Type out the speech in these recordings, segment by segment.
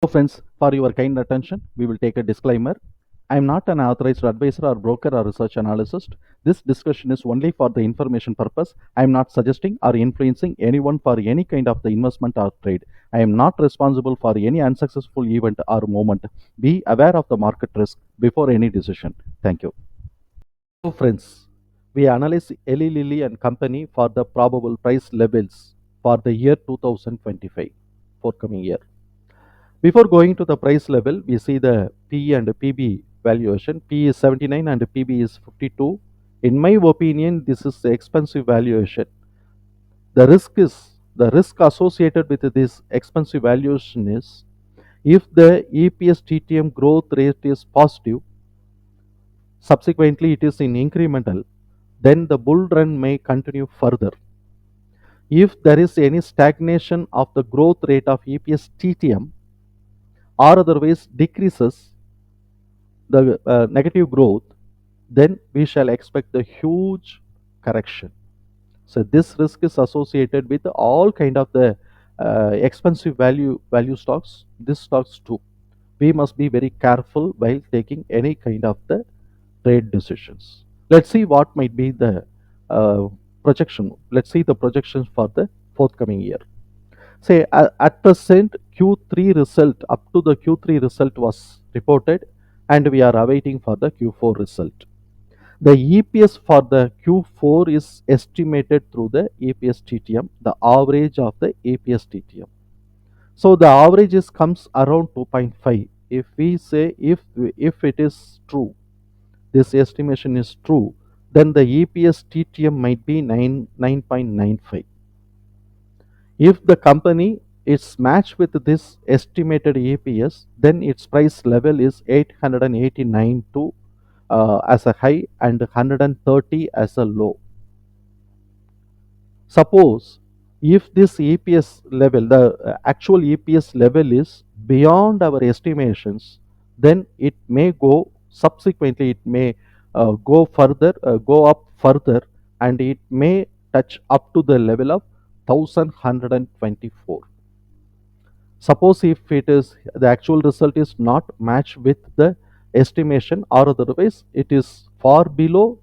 So friends, for your kind attention, we will take a disclaimer. I am not an authorized advisor or broker or research analyst. This discussion is only for the information purpose. I am not suggesting or influencing anyone for any kind of the investment or trade. I am not responsible for any unsuccessful event or moment. Be aware of the market risk before any decision. Thank you. So friends, we analyze Lilly and company for the probable price levels for the year 2025, forthcoming year. Before going to the price level, we see the PE and PB valuation. PE is 79 and PB is 52. In my opinion, this is the expensive valuation. The risk associated with this expensive valuation is if the EPS TTM growth rate is positive, subsequently it is in incremental, then the bull run may continue further. If there is any stagnation of the growth rate of EPS TTM or otherwise decreases the negative growth, then we shall expect a huge correction. So this risk is associated with all kind of the expensive value stocks. These stocks too. We must be very careful while taking any kind of the trade decisions. Let's see what might be the projection. Let's see the projections for the forthcoming year. Say at present Q3 result, up to the Q3 result was reported, and we are awaiting for the Q4 result. The EPS for the Q4 is estimated through the EPS TTM, the average of the EPS TTM. So the average comes around 2.5. If we say if it is true, this estimation is true, then the EPS TTM might be 9.95. If the company is matched with this estimated EPS, then its price level is 889 to as a high and 130 as a low. Suppose if this EPS level, the actual EPS level is beyond our estimations, then it may go subsequently, it may go up further, and it may touch up to the level of 1124. Suppose if it is the actual result is not matched with the estimation or otherwise it is far below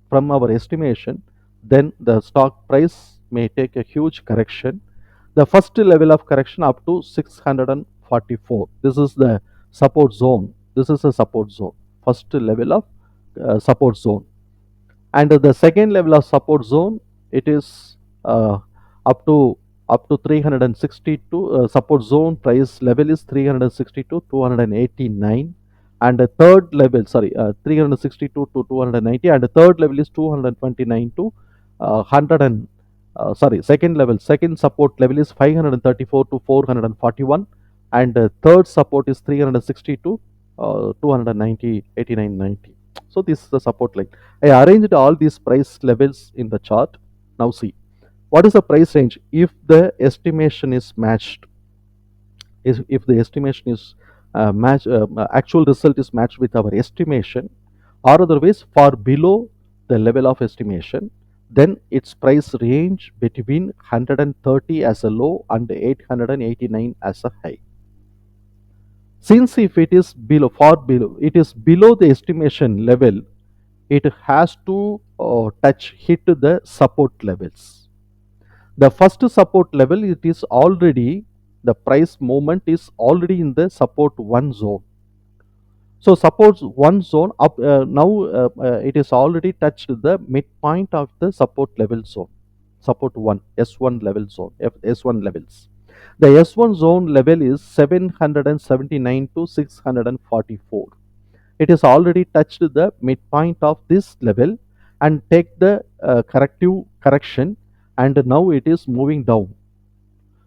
from our estimation, then the stock price may take a huge correction. The first level of correction up to 644. This is the support zone. This is a support zone. First level of support zone. And the second level of support zone, it is up to 362. Support zone price level is 362 289, and the third level, 362 to 290, and the third level is 229 to 100 and second support level is 534 to 441, and third support is 360 to 290 89 90. So this is the support line. I arranged all these price levels in the chart. Now see, what is the price range if the estimation is matched? If the estimation is actual result is matched with our estimation, or otherwise far below the level of estimation, then its price range between 130 as a low and 889 as a high. Since if it is far below, it is below the estimation level, it has to hit the support levels. The first support level, it is already, the price movement is already in the support 1 zone. So support 1 zone up now it is already touched the midpoint of the support level zone. Support 1, S1 level zone, S1 levels. The S1 zone level is 779 to 644. It has already touched the midpoint of this level and take the correction, and now it is moving down.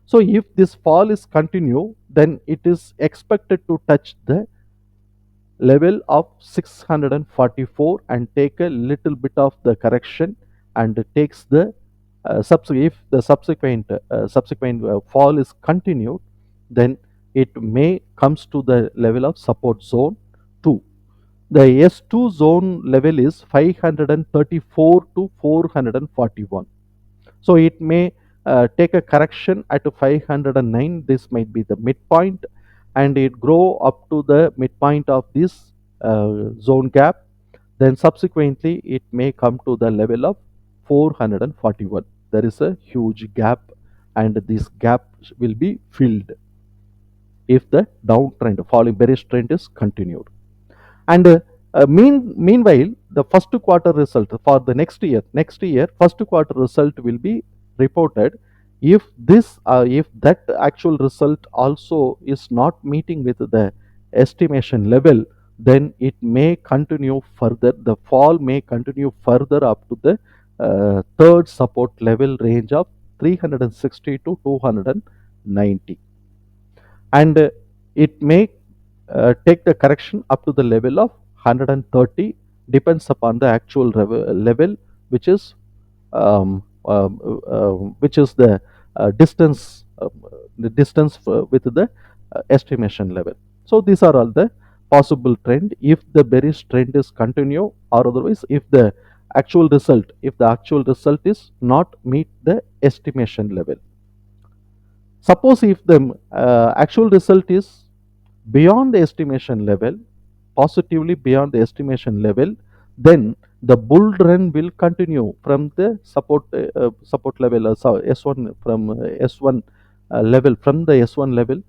So if this fall is continue, then it is expected to touch the level of 644 and take a little bit of the correction, and takes the if the subsequent fall is continued, then it may comes to the level of support zone 2. The S2 zone level is 534 to 441. So it may take a correction at 509. This might be the midpoint, and it grow up to the midpoint of this zone gap, then subsequently it may come to the level of 441. There is a huge gap, and this gap will be filled if the downtrend, falling bearish trend is continued. And meanwhile, the first quarter result for the next year first quarter result will be reported. If that actual result also is not meeting with the estimation level, then it may continue further, the fall may continue further up to the third support level range of 360 to 290, and it may take the correction up to the level of 130, depends upon the actual level, which is the distance with the estimation level. So these are all the possible trend if the bearish trend is continue, or otherwise if the actual result is not meet the estimation level. Suppose if the actual result is beyond the estimation level, positively beyond the estimation level, then the bull run will continue from the support level, S1 from S1 level, from the S1 level.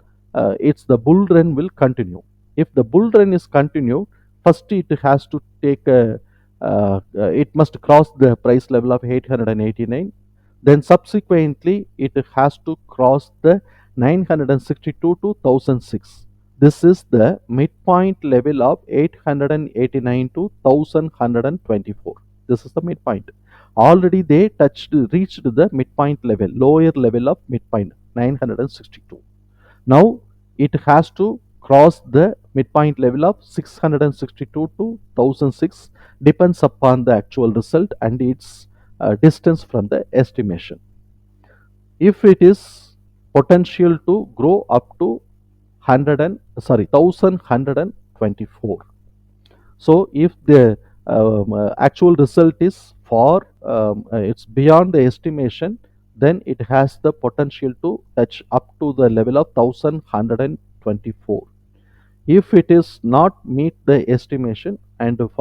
It's the bull run will continue. If the bull run is continued, first it has to take it must cross the price level of 889, then subsequently it has to cross the 962 to 1006. This is the midpoint level of 889 to 1124. This is the midpoint. Already they reached the midpoint level, lower level of midpoint 962. Now it has to cross the midpoint level of 662 to 1006, depends upon the actual result and its distance from the estimation. If it is potential to grow up to 1124. So if the actual result is it's beyond the estimation, then it has the potential to touch up to the level of 1124. If it is not meet the estimation, and if,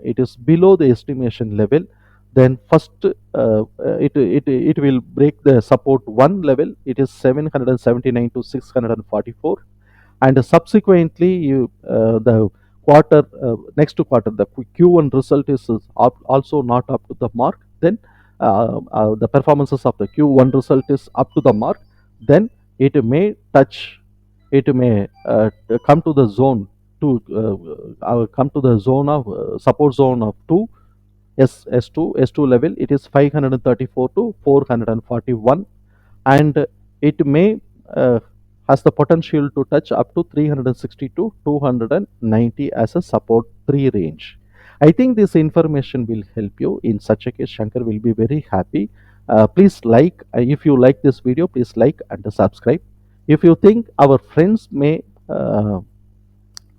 it is below the estimation level, then first it will break the support one level, it is 779 to 644, and subsequently the next quarter, the Q1 result is also not up to the mark, then the performances of the Q1 result is up to the mark, then it may touch, it may come to the zone to come to the zone of support zone of 2 S2 level, it is 534 to 441, and it may has the potential to touch up to 360 to 290 as a support 3 range. I think this information will help you. In such a case, Shankar will be very happy. Please like, if you like this video, please like and subscribe. If you think our friends may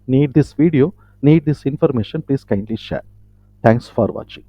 need this video, need this information, please kindly share. Thanks for watching.